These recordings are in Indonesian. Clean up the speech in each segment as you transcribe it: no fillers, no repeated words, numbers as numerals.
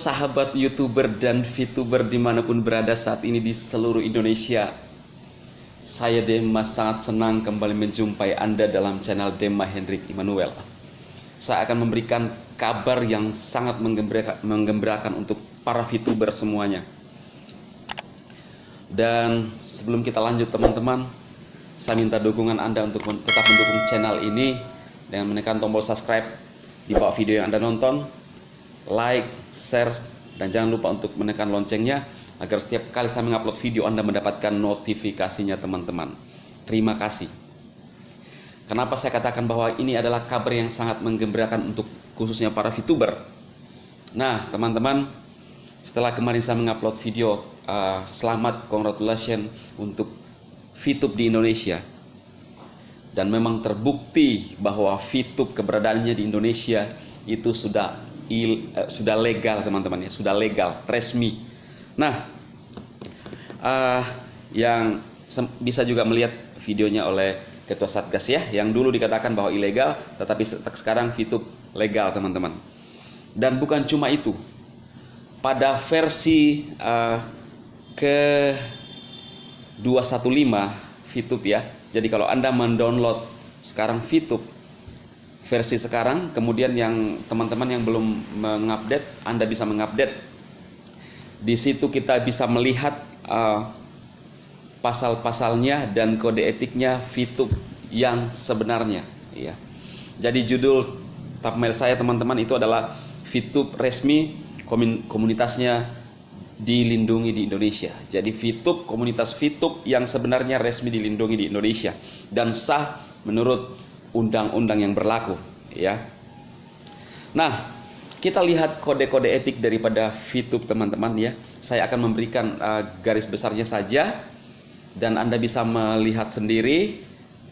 sahabat YouTuber dan VTuber dimanapun berada saat ini di seluruh Indonesia. Saya Dema sangat senang kembali menjumpai Anda dalam channel Dema Hendrik Immanuel. Saya akan memberikan kabar yang sangat menggembirakan untuk para VTuber semuanya. Dan sebelum kita lanjut teman-teman, saya minta dukungan Anda untuk tetap mendukung channel ini dengan menekan tombol subscribe di bawah video yang Anda nonton, like, share, dan jangan lupa untuk menekan loncengnya agar setiap kali saya mengupload video Anda mendapatkan notifikasinya teman-teman. Terima kasih. Kenapa saya katakan bahwa ini adalah kabar yang sangat menggembirakan untuk khususnya para VTuber? Nah teman-teman, setelah kemarin saya mengupload video selamat, congratulations untuk VTube di Indonesia, dan memang terbukti bahwa VTube keberadaannya di Indonesia itu sudah legal teman-teman ya, sudah legal, resmi. Nah, yang bisa juga melihat videonya oleh Ketua Satgas ya, yang dulu dikatakan bahwa ilegal, tetapi sekarang VTube legal teman-teman. Dan bukan cuma itu, pada versi ke 215 VTube ya. Jadi kalau Anda mendownload sekarang VTube versi sekarang, kemudian yang teman-teman yang belum mengupdate, Anda bisa mengupdate. Di situ kita bisa melihat pasal-pasalnya dan kode etiknya VTube yang sebenarnya ya. Jadi judul thumbnail saya teman-teman itu adalah VTube resmi, komunitasnya dilindungi di Indonesia. Jadi VTube, komunitas VTube yang sebenarnya resmi dilindungi di Indonesia dan sah menurut undang-undang yang berlaku ya. Nah, kita lihat kode-kode etik daripada VTube teman-teman ya. Saya akan memberikan garis besarnya saja dan Anda bisa melihat sendiri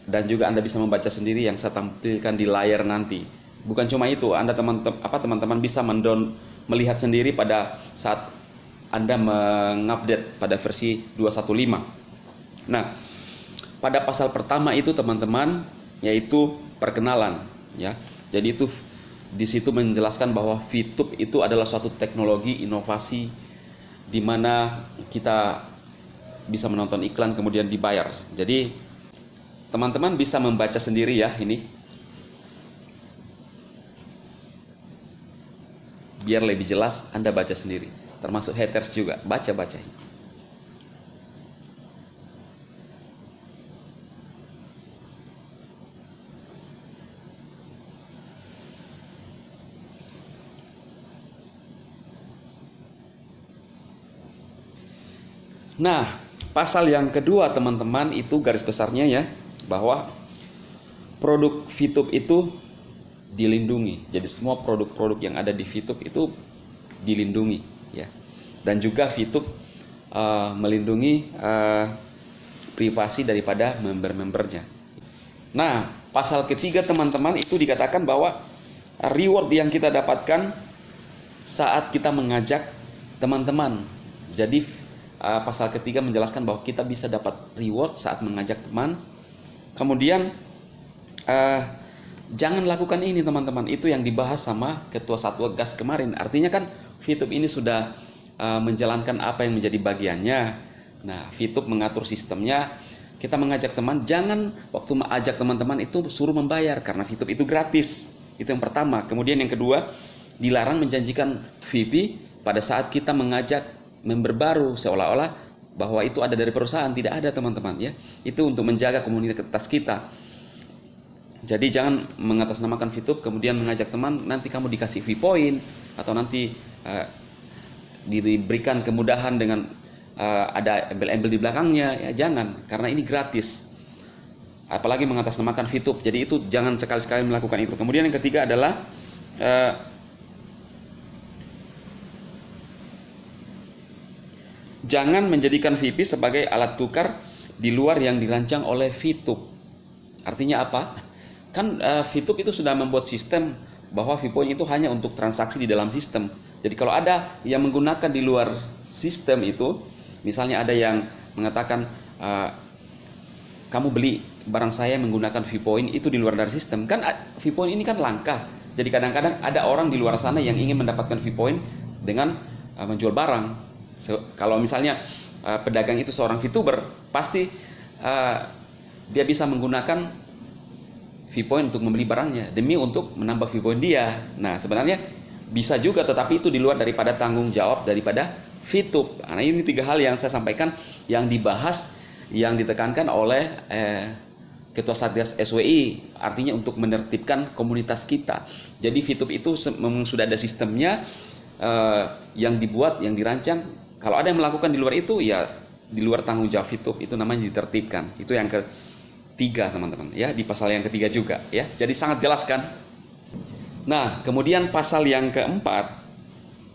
dan juga Anda bisa membaca sendiri yang saya tampilkan di layar nanti. Bukan cuma itu, Anda teman-teman bisa melihat sendiri pada saat Anda mengupdate pada versi 215. Nah, pada pasal pertama itu teman-teman, yaitu perkenalan ya. Jadi itu di situ menjelaskan bahwa VTube itu adalah suatu teknologi inovasi di mana kita bisa menonton iklan kemudian dibayar. Jadi teman-teman bisa membaca sendiri ya ini. Biar lebih jelas Anda baca sendiri. Termasuk haters juga, baca-baca. Nah, pasal yang kedua teman-teman itu garis besarnya ya, bahwa produk VTube itu dilindungi. Jadi semua produk-produk yang ada di VTube itu dilindungi ya. Dan juga VTube melindungi privasi daripada member-membernya. Nah, pasal ketiga teman-teman itu dikatakan bahwa reward yang kita dapatkan saat kita mengajak teman-teman. Jadi pasal ketiga menjelaskan bahwa kita bisa dapat reward saat mengajak teman. Kemudian jangan lakukan ini teman-teman. Itu yang dibahas sama Ketua Satgas kemarin. Artinya kan VTube ini sudah menjalankan apa yang menjadi bagiannya. Nah, VTube mengatur sistemnya. Kita mengajak teman, jangan waktu mengajak teman-teman itu suruh membayar, karena VTube itu gratis. Itu yang pertama. Kemudian yang kedua, dilarang menjanjikan VIP pada saat kita mengajak member baru, seolah-olah bahwa itu ada dari perusahaan. Tidak ada teman-teman ya. Itu untuk menjaga komunitas kita. Jadi jangan mengatasnamakan VTube kemudian mengajak teman, nanti kamu dikasih V-point atau nanti diberikan kemudahan dengan ada embel-embel di belakangnya ya. Jangan, karena ini gratis. Apalagi mengatasnamakan VTube. Jadi itu jangan sekali-sekali melakukan itu. Kemudian yang ketiga adalah jangan menjadikan VIP sebagai alat tukar di luar yang dirancang oleh VTube. Artinya apa? Kan VTube itu sudah membuat sistem bahwa V-point itu hanya untuk transaksi di dalam sistem. Jadi kalau ada yang menggunakan di luar sistem itu, misalnya ada yang mengatakan kamu beli barang saya menggunakan V-point itu di luar dari sistem, kan V-point ini kan langka. Jadi kadang-kadang ada orang di luar sana yang ingin mendapatkan V-point dengan menjual barang. Kalau misalnya pedagang itu seorang VTuber, pasti dia bisa menggunakan VPoint untuk membeli barangnya demi untuk menambah VPoint dia. Nah, sebenarnya bisa juga, tetapi itu di luar daripada tanggung jawab daripada VTube. Nah, ini 3 hal yang saya sampaikan yang dibahas, yang ditekankan oleh Ketua Satgas SWI, artinya untuk menertibkan komunitas kita. Jadi VTube itu memang sudah ada sistemnya yang dibuat, yang dirancang. Kalau ada yang melakukan di luar itu, ya di luar tanggung jawab VTube, itu namanya ditertibkan. Itu yang ketiga, teman-teman, ya, di pasal yang ketiga juga, ya. Jadi sangat jelas kan? Nah, kemudian pasal yang keempat,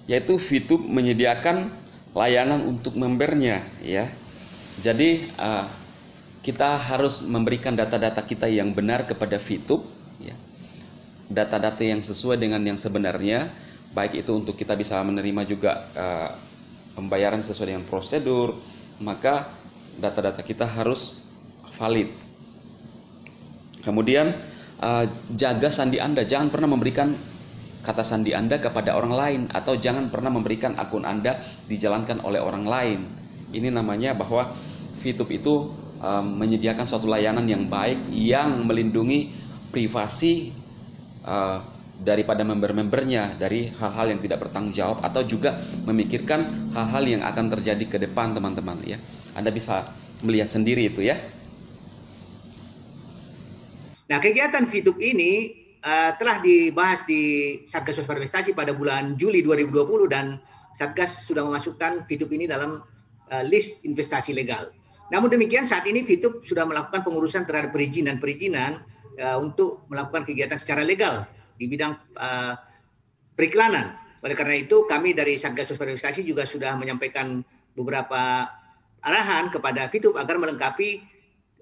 yaitu VTube menyediakan layanan untuk membernya, ya. Jadi kita harus memberikan data-data kita yang benar kepada VTube, ya. Data-data yang sesuai dengan yang sebenarnya, baik itu untuk kita bisa menerima juga pembayaran sesuai dengan prosedur, maka data-data kita harus valid. Kemudian jaga sandi Anda, jangan pernah memberikan kata sandi Anda kepada orang lain, atau jangan pernah memberikan akun Anda dijalankan oleh orang lain. Ini namanya bahwa VTube itu menyediakan suatu layanan yang baik, yang melindungi privasi daripada member-membernya dari hal-hal yang tidak bertanggung jawab, atau juga memikirkan hal-hal yang akan terjadi ke depan, teman-teman, ya. Anda bisa melihat sendiri itu, ya. Nah, kegiatan VTube ini telah dibahas di Satgas Waspada Investasi pada bulan Juli 2020, dan Satgas sudah memasukkan VTube ini dalam list investasi legal. Namun demikian, saat ini VTube sudah melakukan pengurusan terhadap perizinan untuk melakukan kegiatan secara legal di bidang periklanan. Oleh karena itu, kami dari Satgas Waspada Investasi juga sudah menyampaikan beberapa arahan kepada VTube agar melengkapi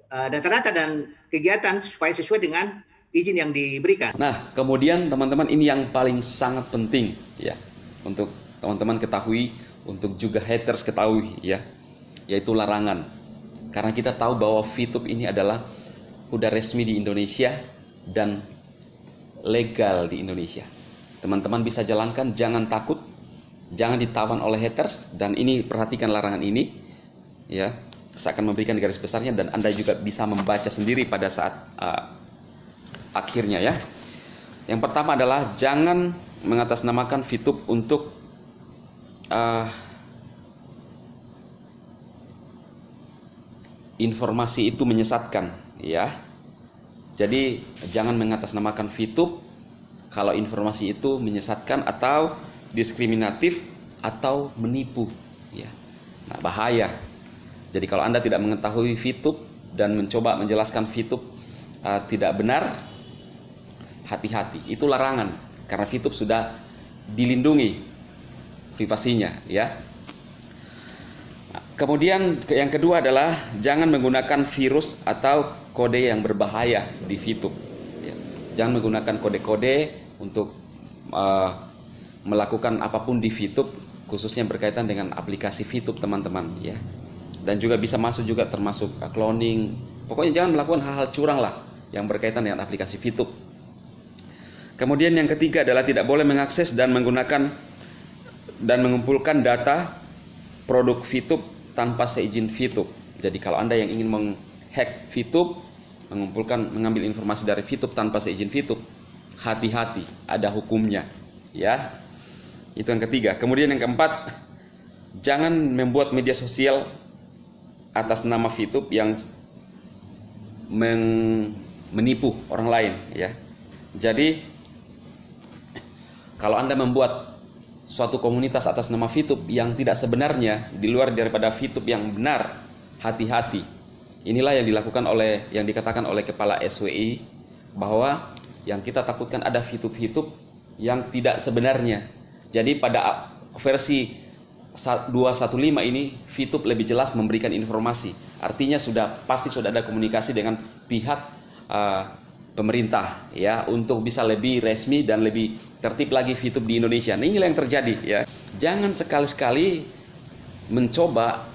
data-data dan kegiatan supaya sesuai dengan izin yang diberikan. Nah, kemudian teman-teman, ini yang paling sangat penting, ya, untuk teman-teman ketahui, untuk juga haters ketahui, ya, yaitu larangan. Karena kita tahu bahwa VTube ini adalah udah resmi di Indonesia dan legal di Indonesia. Teman-teman bisa jalankan, jangan takut, jangan ditawan oleh haters, dan ini perhatikan larangan ini, ya. Saya akan memberikan garis besarnya dan Anda juga bisa membaca sendiri pada saat akhirnya, ya. Yang pertama adalah jangan mengatasnamakan VTube untuk informasi itu menyesatkan, ya. Jadi jangan mengatasnamakan VTube kalau informasi itu menyesatkan atau diskriminatif atau menipu, ya. Nah, bahaya. Jadi kalau Anda tidak mengetahui VTube dan mencoba menjelaskan VTube tidak benar, hati-hati. Itu larangan, karena VTube sudah dilindungi privasinya, ya. Kemudian yang kedua adalah jangan menggunakan virus atau kode yang berbahaya di VTube, ya. Jangan menggunakan kode-kode untuk melakukan apapun di VTube, khususnya berkaitan dengan aplikasi VTube, teman-teman, ya. Dan juga bisa masuk juga termasuk cloning. Pokoknya jangan melakukan hal-hal curang lah yang berkaitan dengan aplikasi VTube. Kemudian yang ketiga adalah tidak boleh mengakses dan menggunakan dan mengumpulkan data produk VTube tanpa seizin VTube. Jadi kalau Anda yang ingin menghack VTube, mengambil informasi dari VTube tanpa seizin VTube, hati-hati, ada hukumnya, ya. Itu yang ketiga. Kemudian yang keempat, jangan membuat media sosial atas nama VTube yang menipu orang lain, ya. Jadi kalau Anda membuat suatu komunitas atas nama VTube yang tidak sebenarnya, di luar daripada VTube yang benar, hati-hati. Inilah yang dilakukan yang dikatakan oleh Kepala SWI, bahwa yang kita takutkan ada VTube yang tidak sebenarnya. Jadi pada versi 215 ini VTube lebih jelas memberikan informasi. Artinya pasti sudah ada komunikasi dengan pihak pemerintah, ya, untuk bisa lebih resmi dan lebih tertib lagi VTube di Indonesia. Nah, inilah yang terjadi, ya. Jangan sekali-sekali mencoba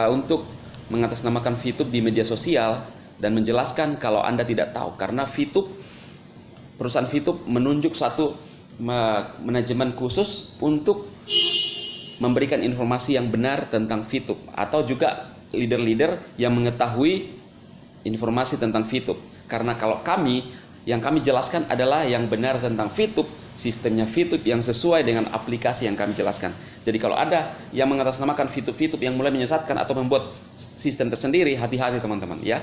untuk mengatasnamakan VTube di media sosial dan menjelaskan kalau Anda tidak tahu, karena perusahaan VTube menunjuk satu manajemen khusus untuk memberikan informasi yang benar tentang VTube, atau juga leader-leader yang mengetahui informasi tentang VTube. Karena kalau yang kami jelaskan adalah yang benar tentang VTube, sistemnya VTube yang sesuai dengan aplikasi yang kami jelaskan. Jadi kalau ada yang mengatasnamakan VTube yang mulai menyesatkan atau membuat sistem tersendiri, hati-hati teman-teman ya.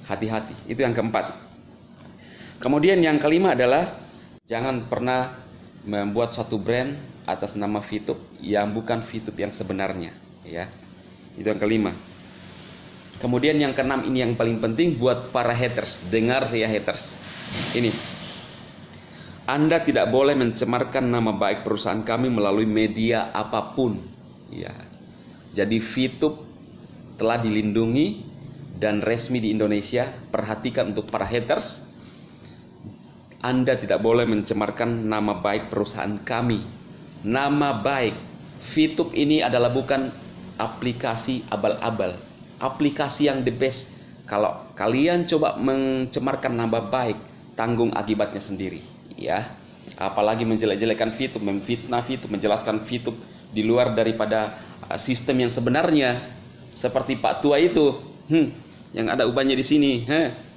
Hati-hati. Itu yang keempat. Kemudian yang kelima adalah jangan pernah membuat satu brand atas nama VTube yang bukan VTube yang sebenarnya ya. Itu yang kelima. Kemudian yang keenam, ini yang paling penting buat para haters. Dengar saya haters. Ini, Anda tidak boleh mencemarkan nama baik perusahaan kami melalui media apapun ya. Jadi VTube telah dilindungi dan resmi di Indonesia. Perhatikan untuk para haters, Anda tidak boleh mencemarkan nama baik perusahaan kami. Nama baik VTube ini adalah bukan aplikasi abal-abal, aplikasi yang the best. Kalau kalian coba mencemarkan nama baik, tanggung akibatnya sendiri ya. Apalagi menjelek-jelekan VTube, memfitnah VTube, menjelaskan VTube di luar daripada sistem yang sebenarnya. Seperti Pak Tua itu, yang ada ubahnya di sini,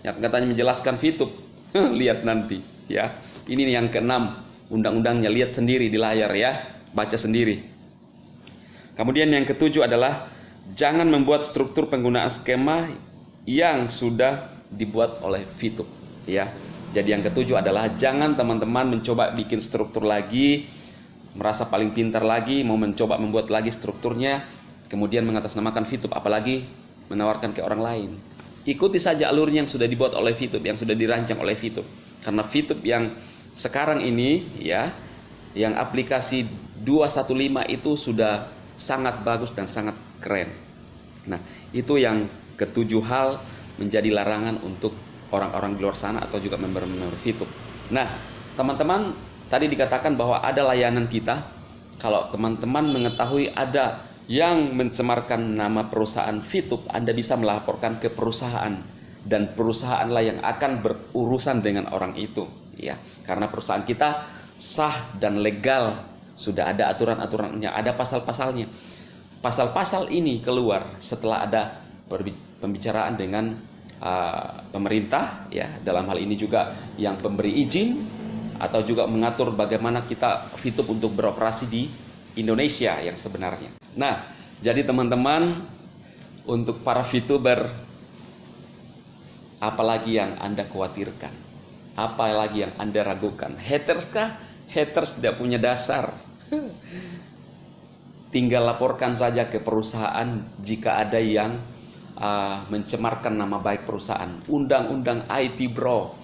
yang katanya menjelaskan VTube. Lihat nanti ya. Ini yang keenam, undang-undangnya, lihat sendiri di layar ya, baca sendiri. Kemudian yang ketujuh adalah jangan membuat struktur penggunaan skema yang sudah dibuat oleh VTube ya. Jadi yang ketujuh adalah jangan teman-teman mencoba bikin struktur lagi, merasa paling pintar lagi, mau mencoba membuat lagi strukturnya, kemudian mengatasnamakan VTube, apalagi menawarkan ke orang lain. Ikuti saja alurnya yang sudah dibuat oleh VTube, yang sudah dirancang oleh VTube. Karena VTube yang sekarang ini ya, yang aplikasi 215 itu sudah sangat bagus dan sangat keren. Nah, itu yang ketujuh hal menjadi larangan untuk orang-orang di luar sana atau juga member-member VTube. Nah, teman-teman, tadi dikatakan bahwa ada layanan kita. Kalau teman-teman mengetahui ada yang mencemarkan nama perusahaan VTube, Anda bisa melaporkan ke perusahaan, dan perusahaanlah yang akan berurusan dengan orang itu ya. Karena perusahaan kita sah dan legal, sudah ada aturan-aturannya, ada pasal-pasalnya. Pasal-pasal ini keluar setelah ada pembicaraan dengan pemerintah ya, dalam hal ini juga yang pemberi izin, atau juga mengatur bagaimana kita VTube untuk beroperasi di Indonesia yang sebenarnya. Nah, jadi teman-teman, untuk para VTuber, apalagi yang Anda khawatirkan? Apalagi yang Anda ragukan? Haters kah? Haters tidak punya dasar. Tinggal laporkan saja ke perusahaan jika ada yang mencemarkan nama baik perusahaan. Undang-undang IT bro,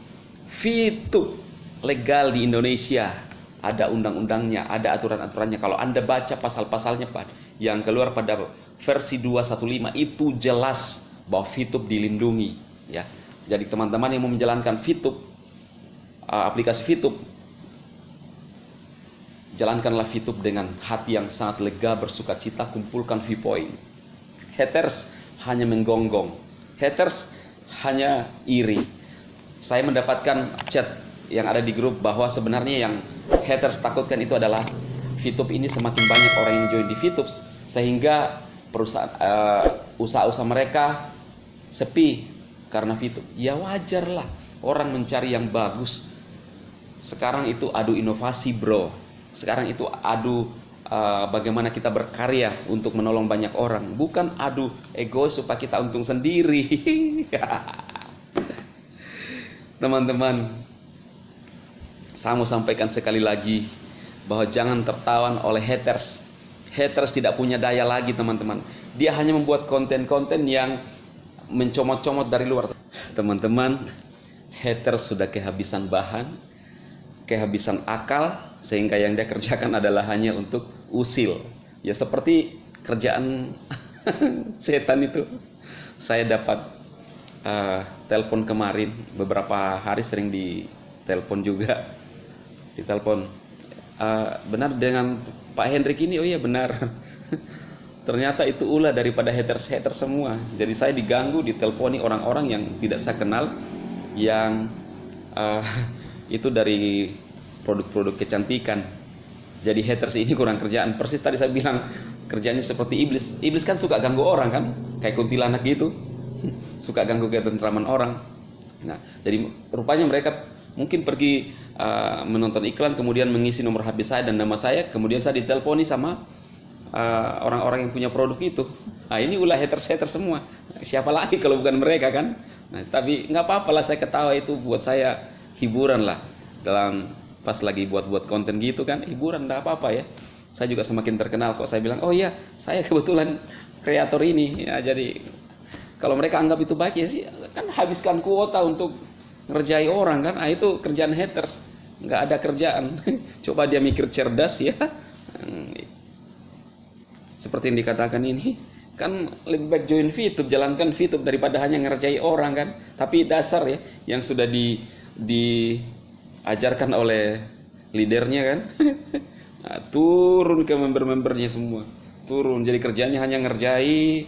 VTube legal di Indonesia, ada undang-undangnya, ada aturan-aturannya. Kalau Anda baca pasal-pasalnya yang keluar pada versi 215 itu jelas bahwa VTube dilindungi ya. Jadi teman-teman yang mau menjalankan VTube, aplikasi VTube, jalankanlah VTube dengan hati yang sangat lega, bersuka cita, kumpulkan V-point. Haters hanya menggonggong, haters hanya iri. Saya mendapatkan chat yang ada di grup bahwa sebenarnya yang haters takutkan itu adalah VTube ini semakin banyak orang yang join di VTube sehingga perusahaan usaha-usaha mereka sepi karena VTube. Ya wajar lah, orang mencari yang bagus. Sekarang itu adu inovasi bro. Sekarang itu adu bagaimana kita berkarya untuk menolong banyak orang, bukan adu egois supaya kita untung sendiri. Teman-teman, saya mau sampaikan sekali lagi bahwa jangan tertawan oleh haters. Haters tidak punya daya lagi teman-teman. Dia hanya membuat konten-konten yang mencomot-comot dari luar. Teman-teman, haters sudah kehabisan bahan, kehabisan akal, sehingga yang dia kerjakan adalah hanya untuk usil. Ya seperti kerjaan setan itu. Saya dapat telepon kemarin, beberapa hari sering ditelepon juga. Ditelepon, benar dengan Pak Hendrik ini? Oh iya benar. Ternyata itu ulah daripada haters semua. Jadi saya diganggu, diteleponi orang-orang yang tidak saya kenal, yang itu dari produk-produk kecantikan. Jadi haters ini kurang kerjaan. Persis tadi saya bilang kerjanya seperti iblis. Iblis kan suka ganggu orang kan, kayak kuntilanak gitu. Suka ganggu ketentraman orang. Nah, jadi rupanya mereka mungkin pergi menonton iklan, kemudian mengisi nomor HP saya dan nama saya, kemudian saya diteleponi sama orang-orang yang punya produk itu. Nah, ini ulah haters semua. Siapa lagi kalau bukan mereka kan? Nah, tapi nggak apa-apa lah, saya ketawa, itu buat saya hiburan lah. Dalam pas lagi buat konten gitu kan, hiburan, nggak apa-apa ya. Saya juga semakin terkenal kok. Saya bilang, oh iya, saya kebetulan kreator ini. Ya, jadi kalau mereka anggap itu baik ya sih, kan habiskan kuota untuk ngerjai orang kan. Ah, itu kerjaan haters, nggak ada kerjaan. Coba dia mikir cerdas ya. Seperti yang dikatakan ini, kan lebih baik join VTube, jalankan VTube daripada hanya ngerjai orang kan. Tapi dasar ya, yang sudah diajarkan oleh leadernya kan. Nah, turun ke member-membernya semua, turun. Jadi kerjanya hanya ngerjai.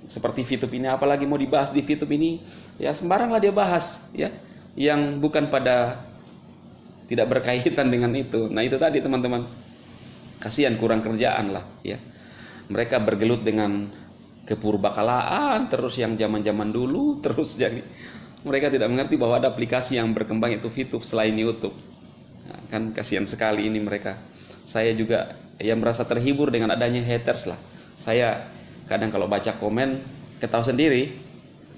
Seperti VTube ini, apalagi mau dibahas di VTube ini, ya sembarang lah dia bahas ya, yang bukan pada tidak berkaitan dengan itu. Nah, itu tadi teman-teman, kasihan, kurang kerjaan lah ya. Mereka bergelut dengan kepurbakalaan terus, yang zaman-zaman dulu terus. Jadi mereka tidak mengerti bahwa ada aplikasi yang berkembang, itu VTube selain YouTube. Nah, kan kasihan sekali ini mereka. Saya juga yang merasa terhibur dengan adanya haters lah. Saya kadang kalau baca komen ketawa sendiri.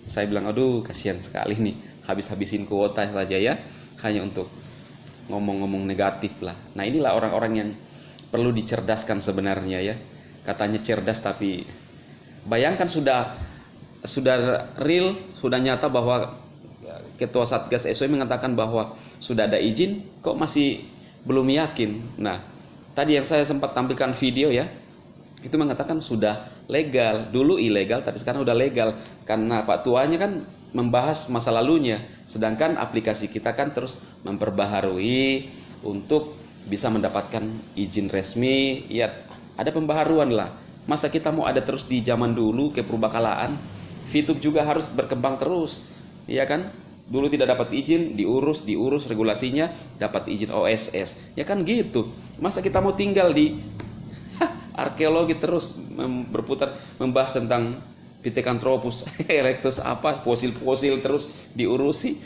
Saya bilang, aduh kasihan sekali nih, habis-habisin kuota saja ya, hanya untuk ngomong-ngomong negatif lah. Nah, inilah orang-orang yang perlu dicerdaskan sebenarnya ya. Katanya cerdas, tapi bayangkan sudah real, sudah nyata bahwa Ketua Satgas SOE mengatakan bahwa sudah ada izin, kok masih belum yakin. Nah, tadi yang saya sempat tampilkan video ya, itu mengatakan sudah legal, dulu ilegal tapi sekarang udah legal, karena Pak Tuanya kan membahas masa lalunya, sedangkan aplikasi kita kan terus memperbaharui untuk bisa mendapatkan izin resmi. Ya, ada pembaharuan lah. Masa kita mau ada terus di zaman dulu kepurbakalaan? VTube juga harus berkembang terus, ya kan? Dulu tidak dapat izin, diurus regulasinya, dapat izin OSS, ya kan gitu. Masa kita mau tinggal di arkeologi terus berputar membahas tentang Pithecanthropus erectus, apa fosil-fosil terus diurusi?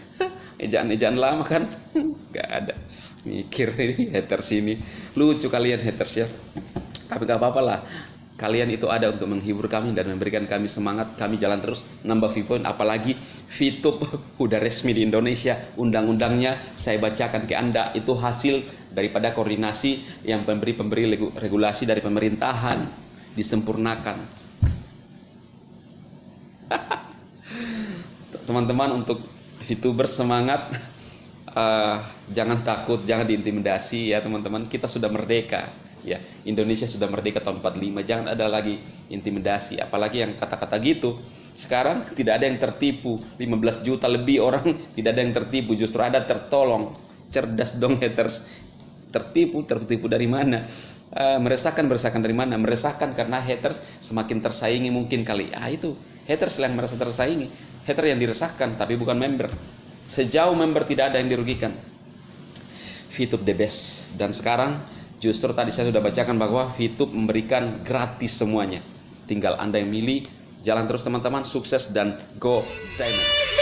Ejaan-ejaan lama kan? Gak ada. Mikir ini haters ini, lucu kalian haters ya. Tapi gak apa-apa lah, kalian itu ada untuk menghibur kami dan memberikan kami semangat. Kami jalan terus nambah viewpoint, apalagi VTube udah resmi di Indonesia. Undang-undangnya saya bacakan ke Anda, itu hasil daripada koordinasi yang pemberi regulasi dari pemerintahan, disempurnakan. Teman-teman, untuk VTuber semangat, jangan takut, jangan diintimidasi ya teman-teman. Kita sudah merdeka ya, Indonesia sudah merdeka tahun 45, jangan ada lagi intimidasi, apalagi yang kata-kata gitu. Sekarang tidak ada yang tertipu, 15 juta lebih orang tidak ada yang tertipu, justru ada tertolong. Cerdas dong haters. Tertipu dari mana? Meresahkan dari mana? Meresahkan karena haters semakin tersaingi mungkin kali. Itu haters yang merasa tersaingi, hater yang diresahkan, tapi bukan member. Sejauh member tidak ada yang dirugikan. VTube the best. Dan sekarang justru tadi saya sudah bacakan bahwa VTube memberikan gratis semuanya. Tinggal Anda yang milih. Jalan terus teman-teman, sukses dan go diamond.